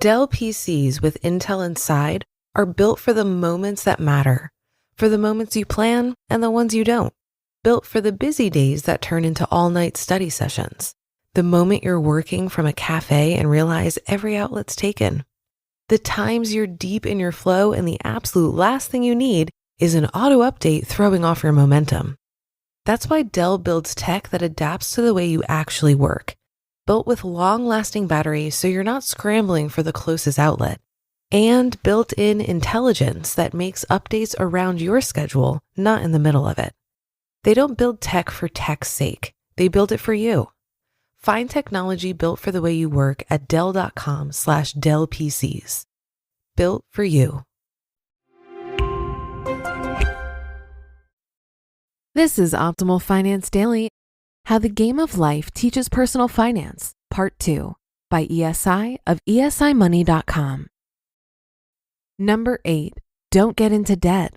Dell PCs with Intel inside are built for the moments that matter, for the moments you plan and the ones you don't. Built for the busy days that turn into all-night study sessions. The moment you're working from a cafe and realize every outlet's taken. The times you're deep in your flow and the absolute last thing you need is an auto update throwing off your momentum. That's why Dell builds tech that adapts to the way you actually work. Built with long-lasting batteries so you're not scrambling for the closest outlet. And built-in intelligence that makes updates around your schedule, not in the middle of it. They don't build tech for tech's sake. They build it for you. Find technology built for the way you work at Dell.com/Dell PCs. Built for you. This is Optimal Finance Daily, How the Game of Life Teaches Personal Finance, Part 2, by ESI of esimoney.com. Number 8, don't get into debt.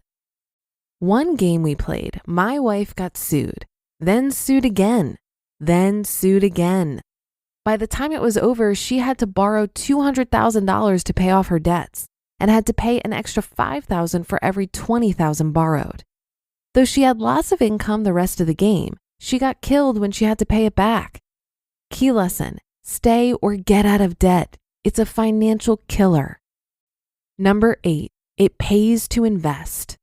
One game we played, my wife got sued, then sued again, then sued again. By the time it was over, she had to borrow $200,000 to pay off her debts and had to pay an extra $5,000 for every $20,000 borrowed. Though she had lots of income the rest of the game, she got killed when she had to pay it back. Key lesson, stay or get out of debt. It's a financial killer. Number 8, it pays to invest.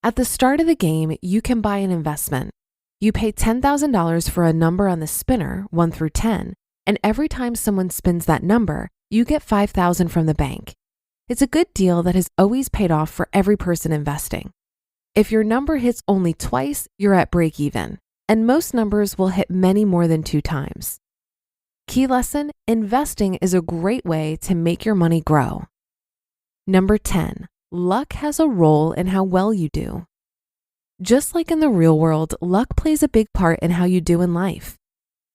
At the start of the game, you can buy an investment. You pay $10,000 for a number on the spinner, 1 through 10, and every time someone spins that number, you get $5,000 from the bank. It's a good deal that has always paid off for every person investing. If your number hits only twice, you're at break even, and most numbers will hit many more than 2 times. Key lesson, investing is a great way to make your money grow. Number 10, luck has a role in how well you do. Just like in the real world, luck plays a big part in how you do in life.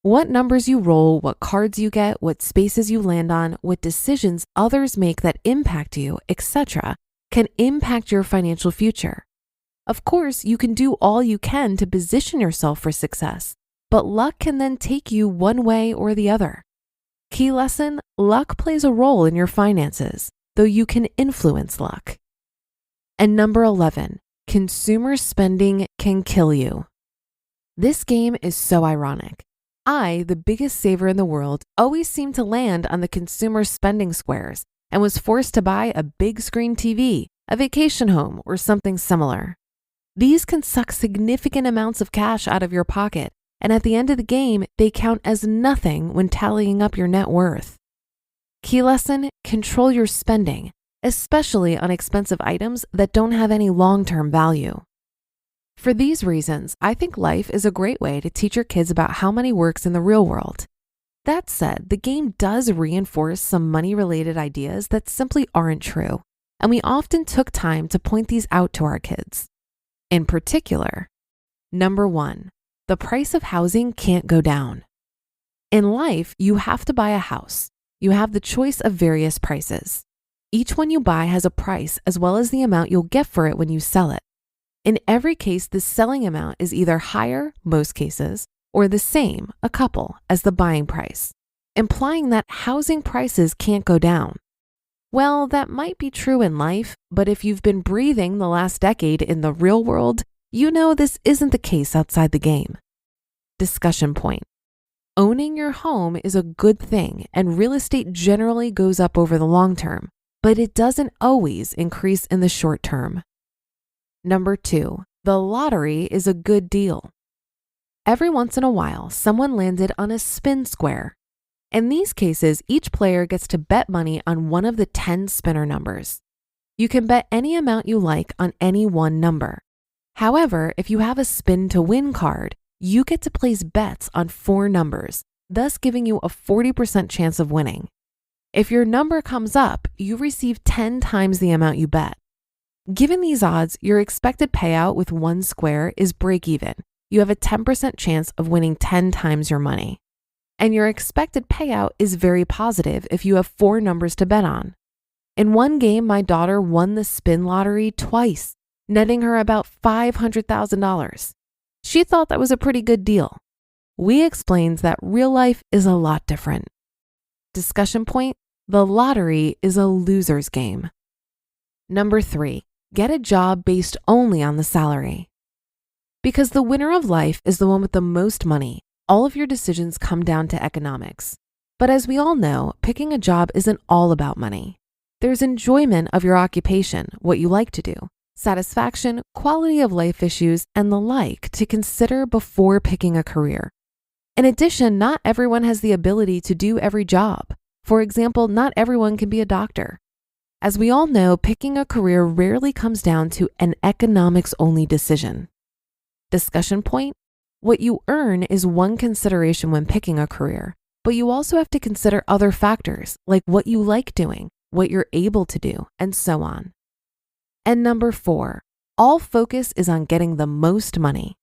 What numbers you roll, what cards you get, what spaces you land on, what decisions others make that impact you, etc., can impact your financial future. Of course, you can do all you can to position yourself for success, but luck can then take you one way or the other. Key lesson, luck plays a role in your finances, though you can influence luck. And number 11, consumer spending can kill you. This game is so ironic. I, the biggest saver in the world, always seem to land on the consumer spending squares and was forced to buy a big screen TV, a vacation home, or something similar. These can suck significant amounts of cash out of your pocket, and at the end of the game, they count as nothing when tallying up your net worth. Key lesson, control your spending, especially on expensive items that don't have any long-term value. For these reasons, I think life is a great way to teach your kids about how money works in the real world. That said, the game does reinforce some money-related ideas that simply aren't true, and we often took time to point these out to our kids. In particular, number 1, the price of housing can't go down. In life, you have to buy a house. You have the choice of various prices. Each one you buy has a price as well as the amount you'll get for it when you sell it. In every case, the selling amount is either higher, most cases, or the same, a couple, as the buying price, implying that housing prices can't go down. Well, that might be true in life, but if you've been breathing the last decade in the real world, you know this isn't the case outside the game. Discussion point. Owning your home is a good thing, and real estate generally goes up over the long term, but it doesn't always increase in the short term. Number 2, the lottery is a good deal. Every once in a while, someone landed on a spin square. In these cases, each player gets to bet money on one of the 10 spinner numbers. You can bet any amount you like on any one number. However, if you have a spin to win card, you get to place bets on 4 numbers, thus giving you a 40% chance of winning. If your number comes up, you receive 10 times the amount you bet. Given these odds, your expected payout with one square is break even. You have a 10% chance of winning 10 times your money. And your expected payout is very positive if you have 4 numbers to bet on. In one game, my daughter won the spin lottery twice, netting her about $500,000. She thought that was a pretty good deal. We explained that real life is a lot different. Discussion point, The lottery is a loser's game. Number 3, get a job based only on the salary. Because the winner of life is the one with the most money, all of your decisions come down to economics. But as we all know, picking a job isn't all about money. There's enjoyment of your occupation, what you like to do, satisfaction, quality of life issues, and the like to consider before picking a career. In addition, not everyone has the ability to do every job. For example, not everyone can be a doctor. As we all know, picking a career rarely comes down to an economics-only decision. Discussion point: what you earn is one consideration when picking a career, but you also have to consider other factors like what you like doing, what you're able to do, and so on. And number 4, all focus is on getting the most money.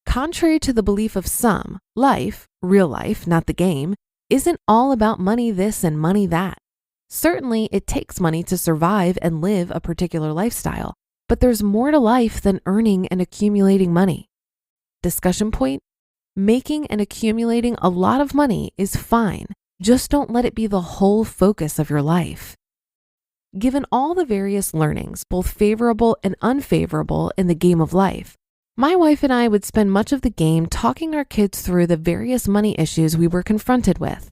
Contrary to the belief of some, life, real life, not the game, isn't all about money this and money that. Certainly, it takes money to survive and live a particular lifestyle, but there's more to life than earning and accumulating money. Discussion point: making and accumulating a lot of money is fine, just don't let it be the whole focus of your life. Given all the various learnings, both favorable and unfavorable in the game of life, my wife and I would spend much of the game talking our kids through the various money issues we were confronted with.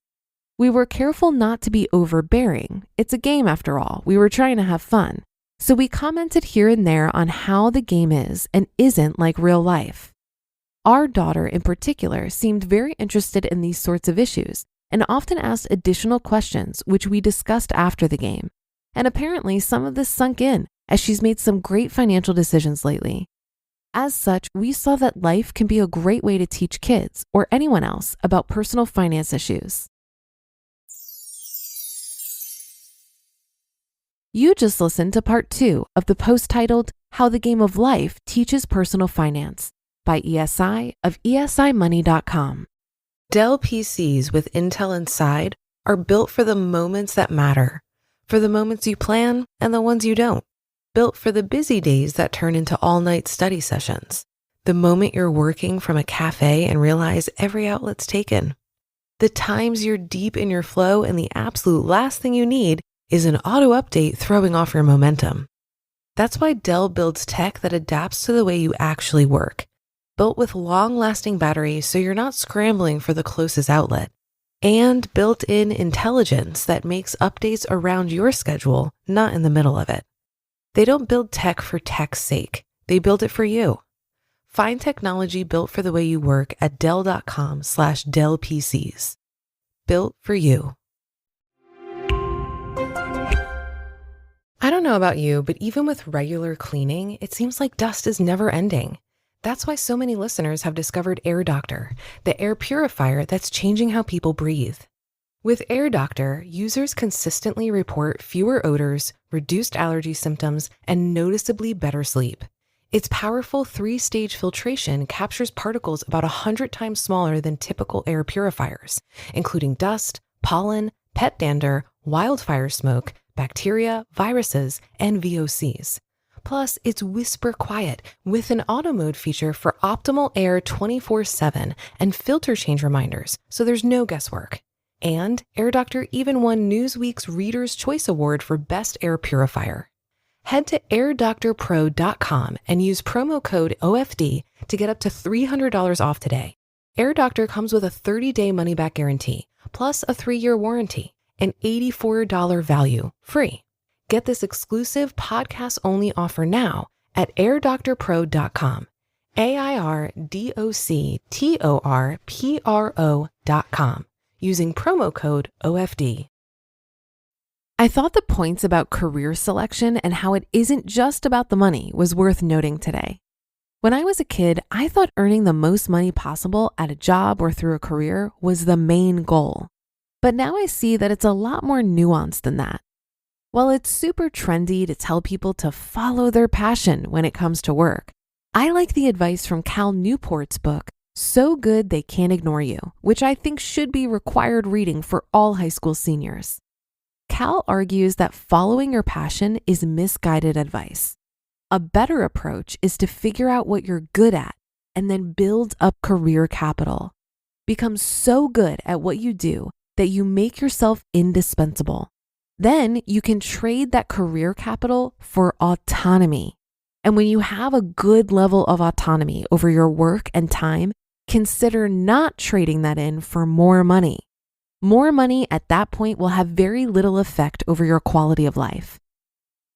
We were careful not to be overbearing. It's a game after all. We were trying to have fun. So we commented here and there on how the game is and isn't like real life. Our daughter in particular seemed very interested in these sorts of issues and often asked additional questions, which we discussed after the game. And apparently some of this sunk in as she's made some great financial decisions lately. As such, we saw that life can be a great way to teach kids or anyone else about personal finance issues. You just listened to part 2 of the post titled How the Game of Life Teaches Personal Finance by ESI of esimoney.com. Dell PCs with Intel inside are built for the moments that matter, for the moments you plan and the ones you don't. Built for the busy days that turn into all-night study sessions. The moment you're working from a cafe and realize every outlet's taken. The times you're deep in your flow and the absolute last thing you need is an auto update throwing off your momentum. That's why Dell builds tech that adapts to the way you actually work. Built with long-lasting batteries so you're not scrambling for the closest outlet. And built-in intelligence that makes updates around your schedule, not in the middle of it. They don't build tech for tech's sake. They build it for you. Find technology built for the way you work at Dell.com/DellPCs. Built for you. I don't know about you, but even with regular cleaning, it seems like dust is never ending. That's why so many listeners have discovered Air Doctor, the air purifier that's changing how people breathe. With Air Doctor, users consistently report fewer odors, reduced allergy symptoms, and noticeably better sleep. Its powerful 3-stage filtration captures particles about 100 times smaller than typical air purifiers, including dust, pollen, pet dander, wildfire smoke, bacteria, viruses, and VOCs. Plus, it's whisper quiet with an auto mode feature for optimal air 24/7 and filter change reminders, so there's no guesswork. And Air Doctor even won Newsweek's Reader's Choice Award for Best Air Purifier. Head to airdoctorpro.com and use promo code OFD to get up to $300 off today. Air Doctor comes with a 30-day money-back guarantee, plus a 3-year warranty, and $84 value, free. Get this exclusive podcast-only offer now at airdoctorpro.com. airdoctorpro.com. Using promo code OFD. I thought the points about career selection and how it isn't just about the money was worth noting today. When I was a kid, I thought earning the most money possible at a job or through a career was the main goal. But now I see that it's a lot more nuanced than that. While it's super trendy to tell people to follow their passion when it comes to work, I like the advice from Cal Newport's book, So Good They Can't Ignore You, which I think should be required reading for all high school seniors. Cal argues that following your passion is misguided advice. A better approach is to figure out what you're good at and then build up career capital. Become so good at what you do that you make yourself indispensable. Then you can trade that career capital for autonomy. And when you have a good level of autonomy over your work and time, consider not trading that in for more money. More money at that point will have very little effect over your quality of life.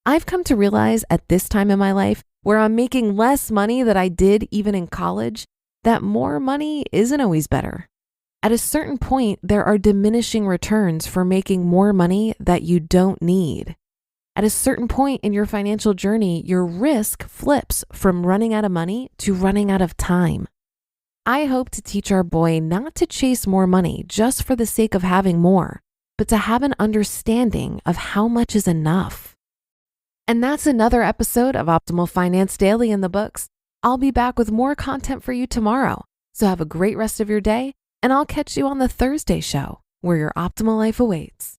I've come to realize at this time in my life, where I'm making less money than I did even in college, that more money isn't always better. At a certain point, there are diminishing returns for making more money that you don't need. At a certain point in your financial journey, your risk flips from running out of money to running out of time. I hope to teach our boy not to chase more money just for the sake of having more, but to have an understanding of how much is enough. And that's another episode of Optimal Finance Daily in the books. I'll be back with more content for you tomorrow. So have a great rest of your day, and I'll catch you on the Thursday show, where your optimal life awaits.